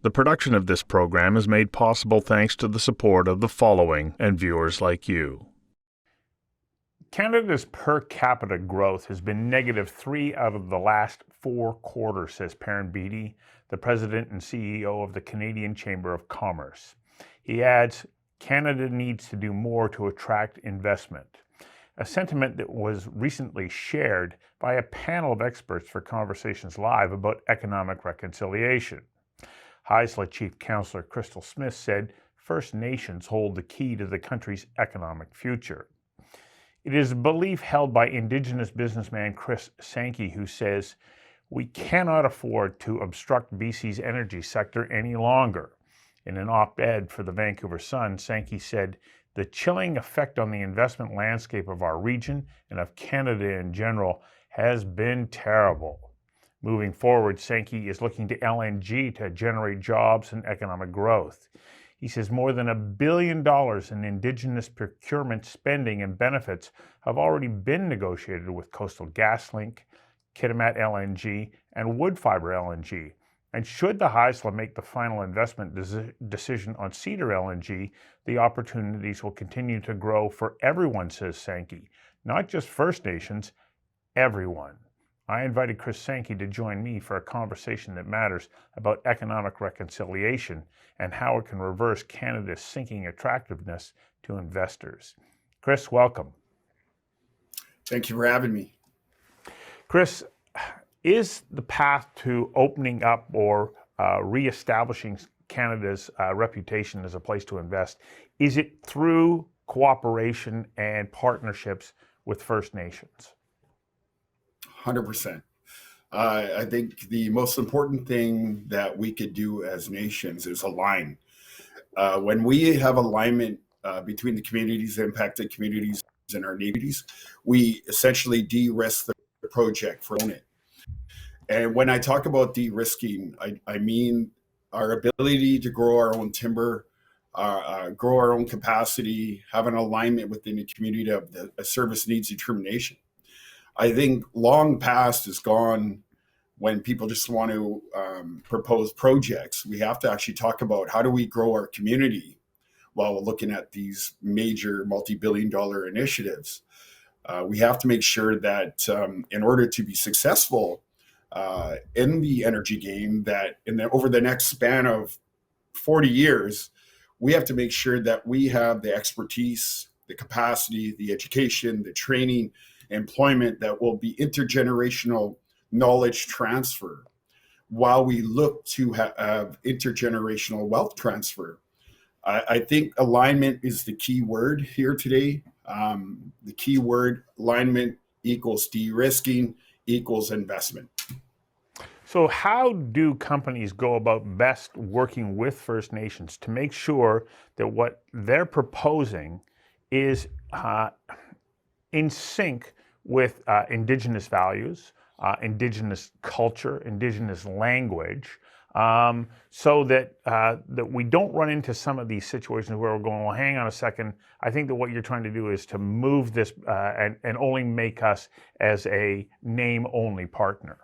The production of this program is made possible thanks to the support of the following and viewers like you. Canada's per capita growth has been negative 3 out of the last 4 quarters, says Perrin Beatty, the president and CEO of the Canadian Chamber of Commerce. He adds, Canada needs to do more to attract investment, a sentiment that was recently shared by a panel of experts for Conversations Live about economic reconciliation. Haisla Chief Councillor Crystal Smith said First Nations hold the key to the country's economic future. It is a belief held by Indigenous businessman Chris Sankey, who says, we cannot afford to obstruct BC's energy sector any longer. In an op-ed for the Vancouver Sun, Sankey said, the chilling effect on the investment landscape of our region and of Canada in general has been terrible. Moving forward, Sankey is looking to LNG to generate jobs and economic growth. He says more than $1 billion in Indigenous procurement spending and benefits have already been negotiated with Coastal GasLink, Kitimat LNG, and Woodfibre LNG. And should the Haisla make the final investment decision on Cedar LNG, the opportunities will continue to grow for everyone, says Sankey. Not just First Nations, everyone. I invited Chris Sankey to join me for a conversation that matters about economic reconciliation and how it can reverse Canada's sinking attractiveness to investors. Chris, welcome. Thank you for having me. Chris, is the path to opening up or reestablishing Canada's reputation as a place to invest, is it through cooperation and partnerships with First Nations? 100%. I think the most important thing that we could do as nations is align. When we have alignment between the communities, the impacted communities, and our neighbors, we essentially de-risk the project for it. And when I talk about de-risking, I mean our ability to grow our own timber, grow our own capacity, have an alignment within the community of the service needs determination. I think long past is gone when people just want to propose projects. We have to actually talk about how do we grow our community while looking at these major multi-billion-dollar initiatives. We have to make sure that in order to be successful in the energy game, that over the next span of 40 years, we have to make sure that we have the expertise, the capacity, the education, the training, employment that will be intergenerational knowledge transfer while we look to have intergenerational wealth transfer. I think alignment is the key word here today. The key word alignment equals de-risking equals investment. So how do companies go about best working with First Nations to make sure that what they're proposing is in sync with Indigenous values, Indigenous culture, Indigenous language, so that that we don't run into some of these situations where we're going, well, hang on a second, I think that what you're trying to do is to move this and only make us as a name-only partner?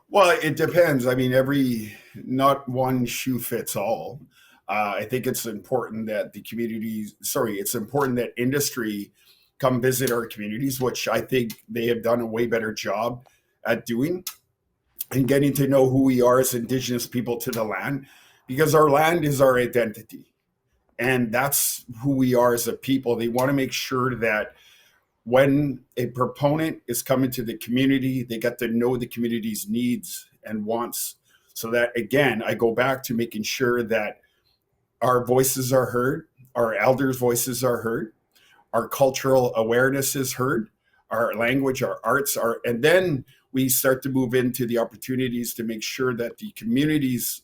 Well, it depends. I mean, not one shoe fits all. I think it's important that it's important that industry come visit our communities, which I think they have done a way better job at doing, and getting to know who we are as Indigenous people to the land, because our land is our identity. And that's who we are as a people. They want to make sure that when a proponent is coming to the community, they get to know the community's needs and wants. So that, again, I go back to making sure that our voices are heard, our elders' voices are heard, our cultural awareness is heard, our language, our arts are, and then we start to move into the opportunities to make sure that the community's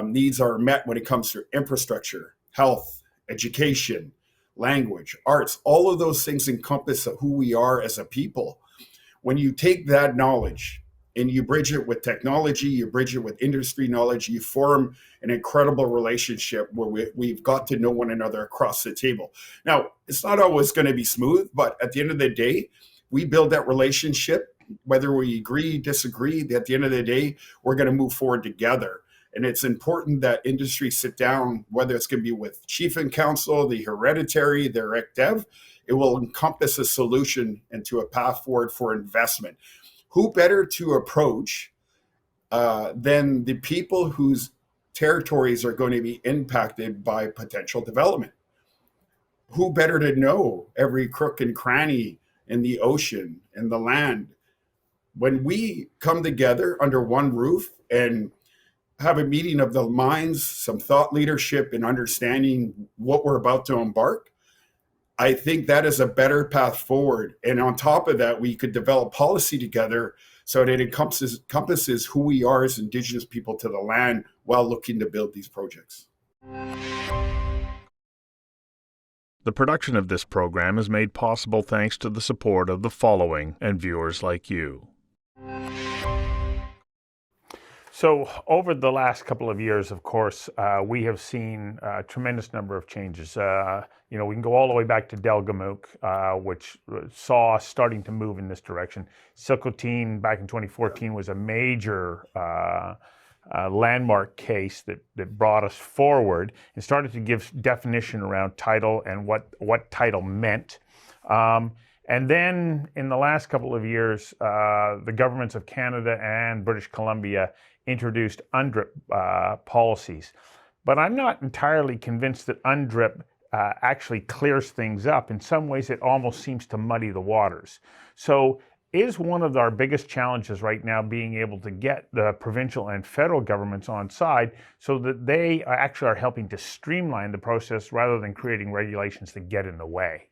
needs are met when it comes to infrastructure, health, education, language, arts. All of those things encompass who we are as a people. When you take that knowledge and you bridge it with technology, you bridge it with industry knowledge, you form an incredible relationship where we've got to know one another across the table. Now, it's not always going to be smooth, but at the end of the day, we build that relationship, whether we agree, disagree, at the end of the day, we're going to move forward together. And it's important that industry sit down, whether it's going to be with chief and council, the hereditary, the rec dev, it will encompass a solution into a path forward for investment. Who better to approach than the people whose territories are going to be impacted by potential development? Who better to know every crook and cranny in the ocean and the land? When we come together under one roof and have a meeting of the minds, some thought leadership and understanding what we're about to embark, I think that is a better path forward. And on top of that, we could develop policy together so that it encompasses who we are as Indigenous people to the land while looking to build these projects. The production of this program is made possible thanks to the support of the following and viewers like you. So over the last couple of years, of course, we have seen a tremendous number of changes. We can go all the way back to Delgamuukw, which saw us starting to move in this direction. Silcotin back in 2014 was a major landmark case that brought us forward and started to give definition around title and what title meant. And then in the last couple of years, the governments of Canada and British Columbia introduced UNDRIP policies. But I'm not entirely convinced that UNDRIP actually clears things up. In some ways, it almost seems to muddy the waters. So is one of our biggest challenges right now being able to get the provincial and federal governments on side so that they actually are helping to streamline the process rather than creating regulations that get in the way?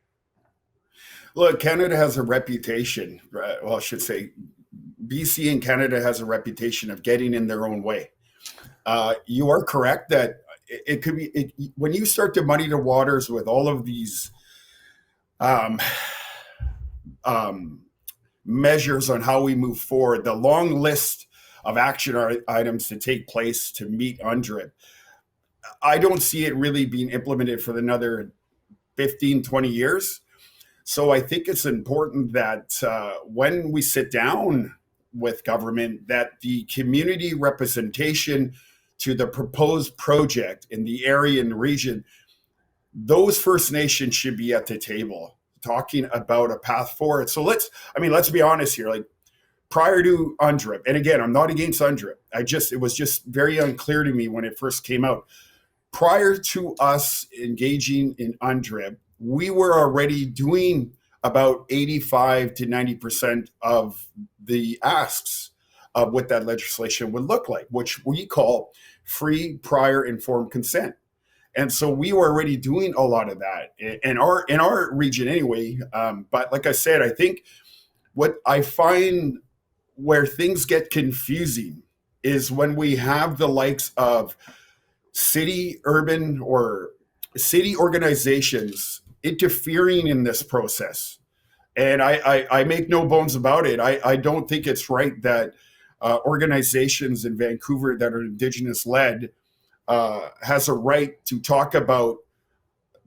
Look, Canada has a reputation, well, I should say BC and Canada has a reputation of getting in their own way. You are correct that it could be, when you start to muddy the waters with all of these measures on how we move forward, the long list of action items to take place to meet UNDRIP, I don't see it really being implemented for another 15, 20 years. So I think it's important that when we sit down with government, that the community representation to the proposed project in the area and region, those First Nations should be at the table talking about a path forward. So let's be honest here. Like, prior to UNDRIP, and again, I'm not against UNDRIP. It was just very unclear to me when it first came out. Prior to us engaging in UNDRIP, we were already doing about 85 to 90% of the asks of what that legislation would look like, which we call free, prior, informed consent. And so we were already doing a lot of that in our region anyway. But like I said, I think what I find where things get confusing is when we have the likes of city organizations interfering in this process. And I make no bones about it. I don't think it's right that organizations in Vancouver that are Indigenous led has a right to talk about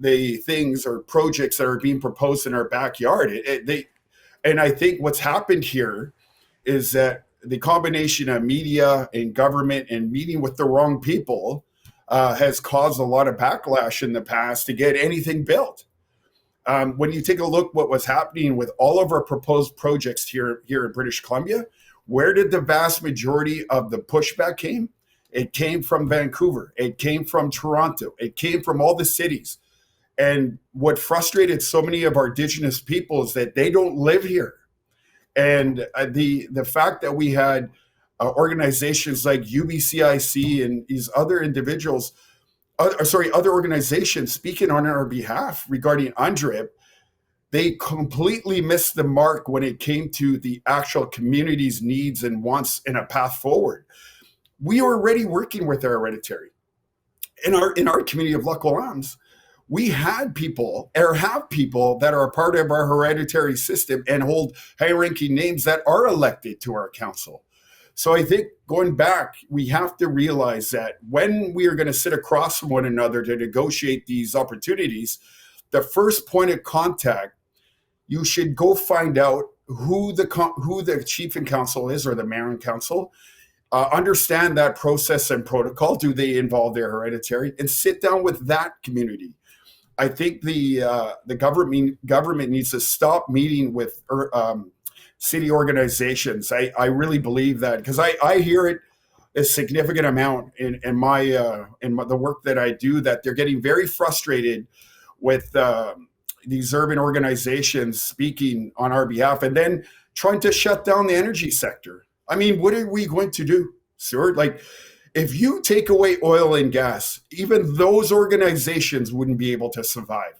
the things or projects that are being proposed in our backyard. And I think what's happened here is that the combination of media and government and meeting with the wrong people has caused a lot of backlash in the past to get anything built. When you take a look what was happening with all of our proposed projects here in British Columbia, where did the vast majority of the pushback came? It came from Vancouver. It came from Toronto. It came from all the cities. And what frustrated so many of our Indigenous people is that they don't live here. And the fact that we had organizations like UBCIC and these other individuals, other organizations speaking on our behalf regarding UNDRIP, they completely missed the mark when it came to the actual community's needs and wants and a path forward. We are already working with our hereditary. In our community of Lac Ouams, we had people or have people that are a part of our hereditary system and hold high-ranking names that are elected to our council. So I think going back, we have to realize that when we are going to sit across from one another to negotiate these opportunities, the first point of contact, you should go find out who the chief and council is or the mayor and council, understand that process and protocol. Do they involve their hereditary? And sit down with that community. I think the government needs to stop meeting with city organizations. I really believe that, because I hear it a significant amount in the work that I do, that they're getting very frustrated with these urban organizations speaking on our behalf and then trying to shut down the energy sector. I mean, what are we going to do, Stuart? Like, if you take away oil and gas, even those organizations wouldn't be able to survive.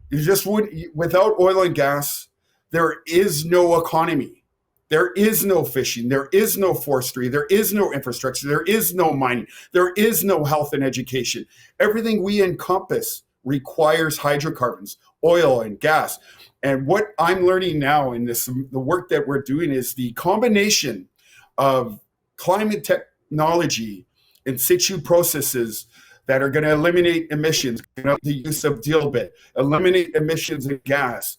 You just wouldn't. Without oil and gas, there is no economy. There is no fishing. There is no forestry. There is no infrastructure. There is no mining. There is no health and education. Everything we encompass requires hydrocarbons, oil and gas. And what I'm learning now in the work that we're doing, is the combination of climate technology in situ processes that are going to eliminate emissions, the use of dilbit, eliminate emissions in gas,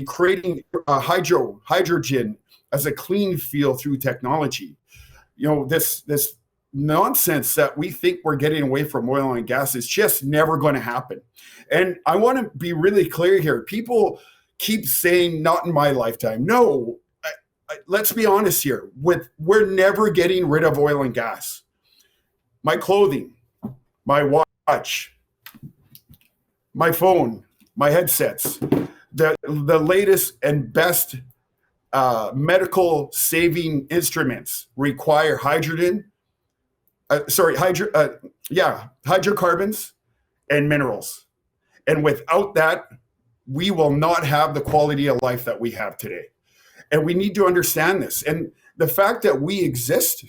creating hydrogen as a clean fuel through technology. This nonsense that we think we're getting away from oil and gas is just never going to happen. And I want to be really clear here. People keep saying, not in my lifetime. No, let's be honest here. We're never getting rid of oil and gas. My clothing, my watch, my phone, my headsets, the latest and best medical saving instruments require hydrocarbons and minerals. And without that, we will not have the quality of life that we have today. And we need to understand this. And the fact that we exist,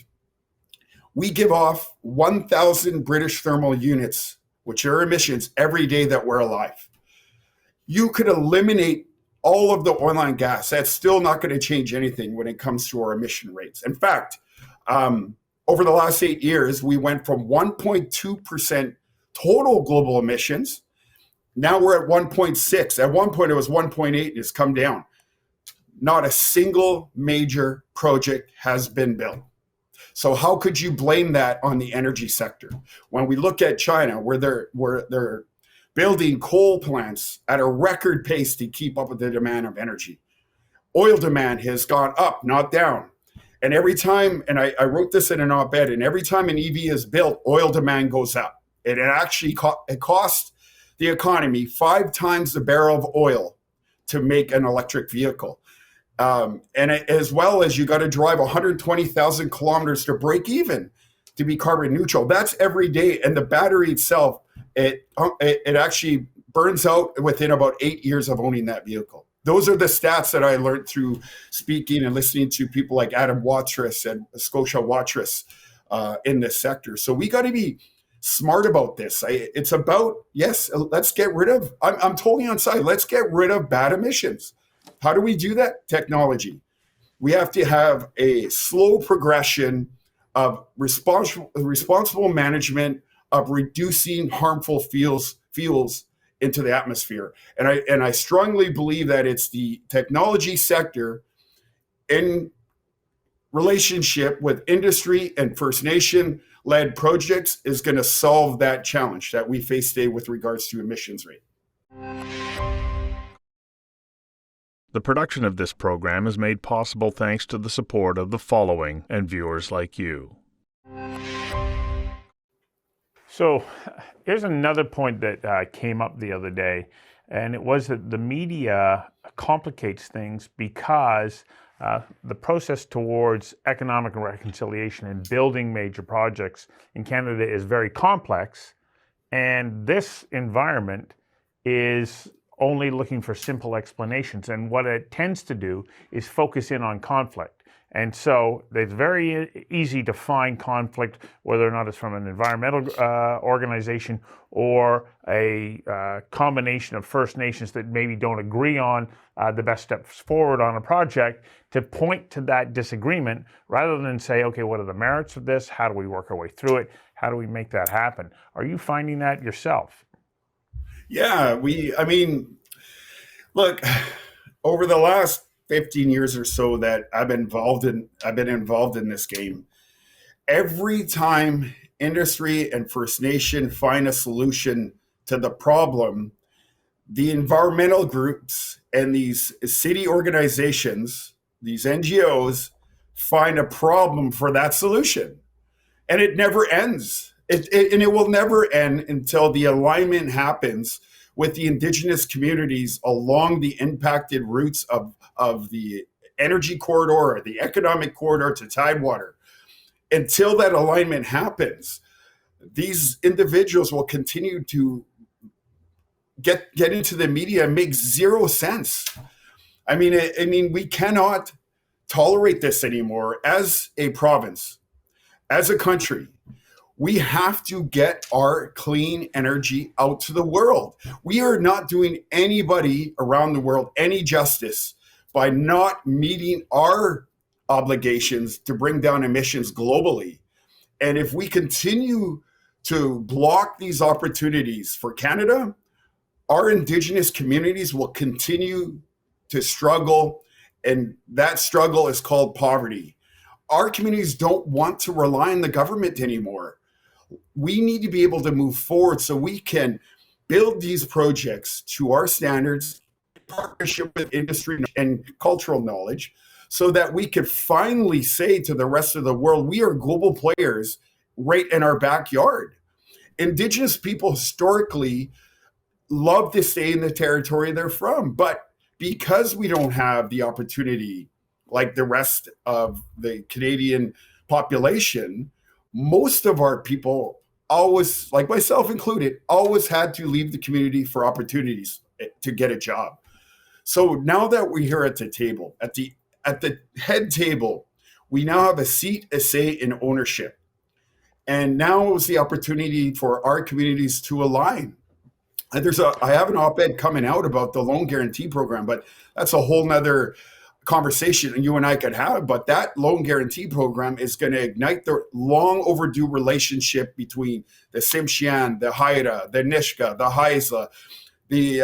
we give off 1,000 British thermal units, which are emissions, every day that we're alive. You could eliminate all of the oil and gas. That's still not going to change anything when it comes to our emission rates. In fact, over the last 8 years, we went from 1.2% total global emissions. Now we're at 1.6. At one point, it was 1.8. It's come down. Not a single major project has been built. So how could you blame that on the energy sector? When we look at China, where they're building coal plants at a record pace to keep up with the demand of energy. Oil demand has gone up, not down. And every time, and I wrote this in an op-ed, and every time an EV is built, oil demand goes up. And it actually costs the economy 5 times the barrel of oil to make an electric vehicle. As well as you got to drive 120,000 kilometers to break even to be carbon neutral. That's every day. And the battery itself, it actually burns out within about 8 years of owning that vehicle. Those are the stats that I learned through speaking and listening to people like Adam Watrous and Scotia Watrous in this sector. So we got to be smart about this. It's about, yes, let's get rid of, I'm totally on side, let's get rid of bad emissions. How do we do that? Technology. We have to have a slow progression of responsible management of reducing harmful fuels into the atmosphere. And I strongly believe that it's the technology sector in relationship with industry and First Nation-led projects is going to solve that challenge that we face today with regards to emissions rate. The production of this program is made possible thanks to the support of the following and viewers like you. So here's another point that came up the other day, and it was that the media complicates things because the process towards economic reconciliation and building major projects in Canada is very complex, and this environment is only looking for simple explanations. And what it tends to do is focus in on conflict. And so it's very easy to find conflict, whether or not it's from an environmental organization or a combination of First Nations that maybe don't agree on the best steps forward on a project, to point to that disagreement rather than say, okay, what are the merits of this? How do we work our way through it? How do we make that happen? Are you finding that yourself? Yeah, look, over the last 15 years or so that I've been involved in this game, Every time industry and First Nation find a solution to the problem, the environmental groups and these city organizations, these NGOs, find a problem for that solution. And it never ends. And it will never end until the alignment happens with the Indigenous communities along the impacted routes of the energy corridor or the economic corridor to Tidewater. Until that alignment happens, these individuals will continue to get into the media and make zero sense. I mean, we cannot tolerate this anymore as a province, as a country. We have to get our clean energy out to the world. We are not doing anybody around the world any justice by not meeting our obligations to bring down emissions globally. And if we continue to block these opportunities for Canada, our Indigenous communities will continue to struggle, and that struggle is called poverty. Our communities don't want to rely on the government anymore. We need to be able to move forward so we can build these projects to our standards, partnership with industry and cultural knowledge, so that we could finally say to the rest of the world, we are global players right in our backyard. Indigenous people historically love to stay in the territory they're from, but because we don't have the opportunity like the rest of the Canadian population, most of our people always, like myself included, always had to leave the community for opportunities to get a job. So now that we're here at the table, at the head table, we now have a seat, a say in ownership. And now is the opportunity for our communities to align. And I have an op-ed coming out about the loan guarantee program, but that's a whole nother conversation you and I could have. But that loan guarantee program is going to ignite the long overdue relationship between the Tsimshian, the Haida, the Nisga'a, the Haisla, the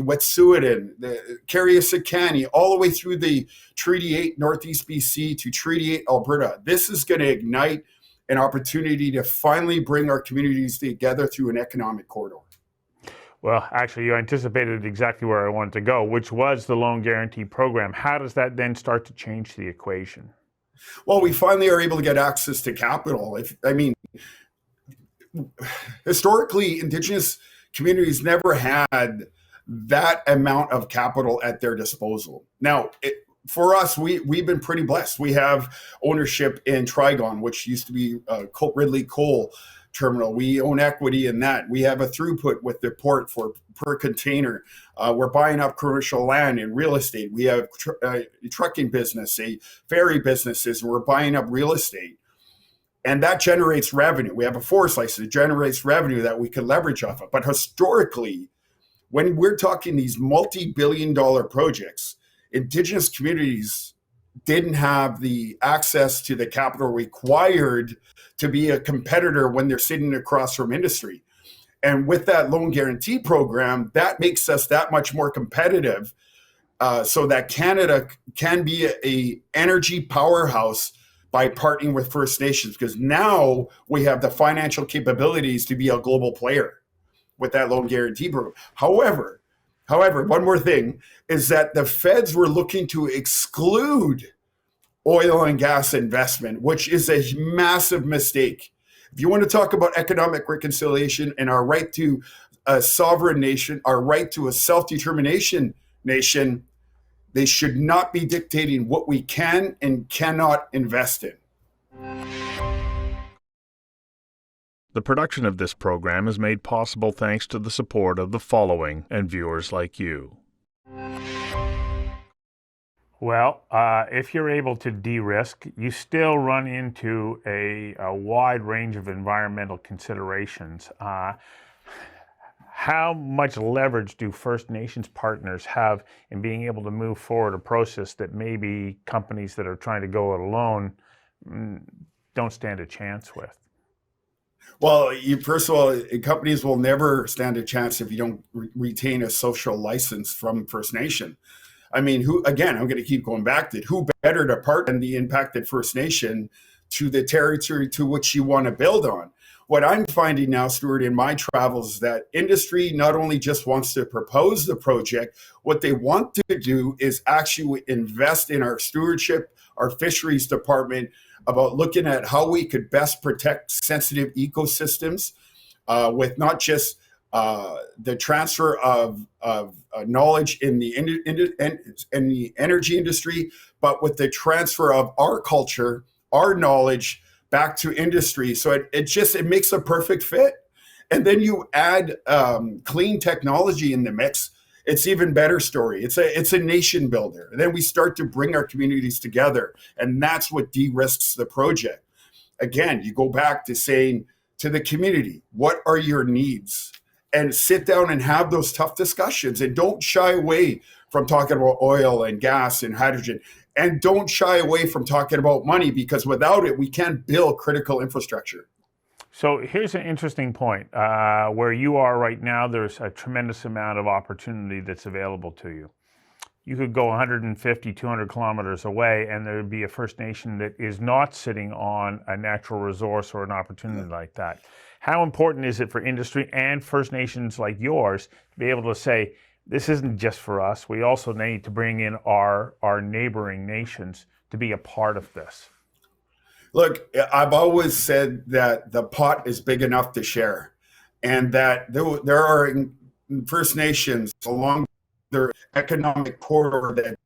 Wet'suwet'en, the Kariusakani, all the way through the Treaty 8 Northeast BC to Treaty 8 Alberta. This is going to ignite an opportunity to finally bring our communities together through an economic corridor. Well, actually, you anticipated exactly where I wanted to go, which was the loan guarantee program. How does that then start to change the equation? Well, we finally are able to get access to capital. Historically, Indigenous communities never had that amount of capital at their disposal. Now, for us, we've been pretty blessed. We have ownership in Trigon, which used to be Ridley Coal Terminal. We own equity in that. We have a throughput with the port per container. We're buying up commercial land and real estate. We have a trucking business, a ferry businesses. We're buying up real estate. And that generates revenue. We have a forest license that generates revenue that we can leverage off of. But historically, when we're talking these multi-billion-dollar projects, Indigenous communities didn't have the access to the capital required to be a competitor when they're sitting across from industry. And with that loan guarantee program, that makes us that much more competitive, so that Canada can be a energy powerhouse by partnering with First Nations, because now we have the financial capabilities to be a global player with that loan guarantee program. However, one more thing is that the feds were looking to exclude oil and gas investment, which is a massive mistake. If you want to talk about economic reconciliation and our right to a sovereign nation, our right to a self-determination nation, they should not be dictating what we can and cannot invest in. The production of this program is made possible thanks to the support of the following and viewers like you. Well, if you're able to de-risk, you still run into a wide range of environmental considerations. How much leverage do First Nations partners have in being able to move forward a process that maybe companies that are trying to go it alone don't stand a chance with? Well, first of all, companies will never stand a chance if you don't retain a social license from First Nation. I mean, I'm going to keep going back to it. Who better to partner in the impacted First Nation to the territory to which you want to build on. What I'm finding now, Stuart, in my travels, is that industry not only just wants to propose the project, what they want to do is actually invest in our stewardship, our fisheries department, about looking at how we could best protect sensitive ecosystems with not just the transfer of knowledge in the energy industry, but with the transfer of our culture, our knowledge back to industry. So it makes a perfect fit. And then you add clean technology in the mix. It's even better story. It's a nation builder. And then we start to bring our communities together, and that's what de-risks the project. Again, you go back to saying to the community, what are your needs? And sit down and have those tough discussions, and don't shy away from talking about oil and gas and hydrogen, and don't shy away from talking about money, because without it, we can't build critical infrastructure. So here's an interesting point. Where you are right now, there's a tremendous amount of opportunity that's available to you. You could go 150, 200 kilometers away, and there would be a First Nation that is not sitting on a natural resource or an opportunity like that. How important is it for industry and First Nations like yours to be able to say, this isn't just for us, we also need to bring in our neighboring nations to be a part of this? Look, I've always said that the pot is big enough to share, and that there are First Nations along their economic corridor that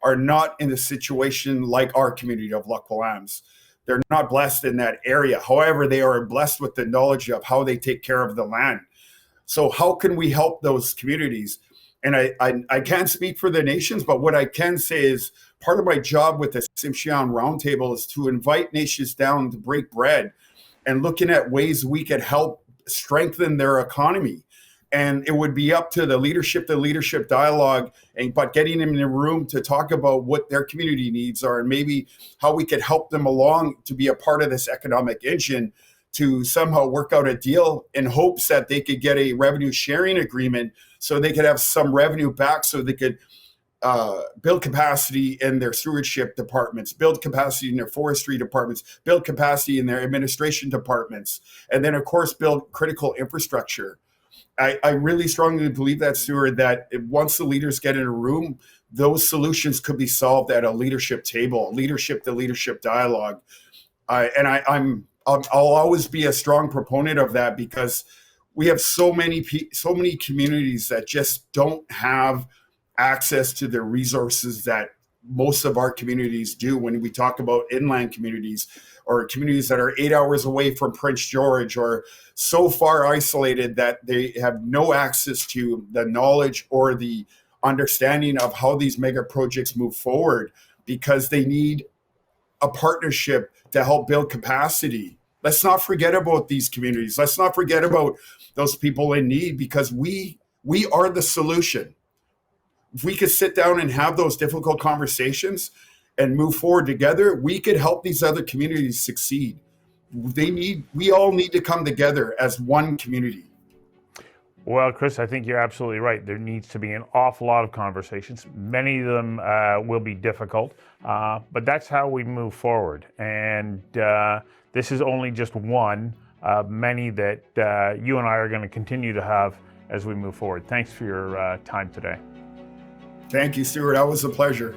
are not in a situation like our community of Lac Kw'alaams. They're not blessed in that area. However, they are blessed with the knowledge of how they take care of the land. So how can we help those communities? And I can't speak for the nations, but what I can say is part of my job with the Tsimshian Roundtable is to invite nations down to break bread and looking at ways we could help strengthen their economy. And it would be up to the leadership dialogue, but getting them in a room to talk about what their community needs are, and maybe how we could help them along to be a part of this economic engine, to somehow work out a deal in hopes that they could get a revenue sharing agreement so they could have some revenue back, so they could build capacity in their stewardship departments, build capacity in their forestry departments, build capacity in their administration departments, and then, of course, build critical infrastructure. I really strongly believe that, Stuart, that once the leaders get in a room, those solutions could be solved at a leadership table, leadership to leadership dialogue. I'll always be a strong proponent of that, because we have so many communities that just don't have access to the resources that most of our communities do. When we talk about inland communities, or communities that are 8 hours away from Prince George, or so far isolated that they have no access to the knowledge or the understanding of how these mega projects move forward, because they need a partnership to help build capacity. Let's not forget about these communities. Let's not forget about those people in need, because we are the solution. If we could sit down and have those difficult conversations and move forward together, we could help these other communities succeed. We all need to come together as one community. Well, Chris, I think you're absolutely right. There needs to be an awful lot of conversations. Many of them will be difficult, but that's how we move forward. And this is only just one of many that you and I are going to continue to have as we move forward. Thanks for your time today. Thank you, Stuart. That was a pleasure.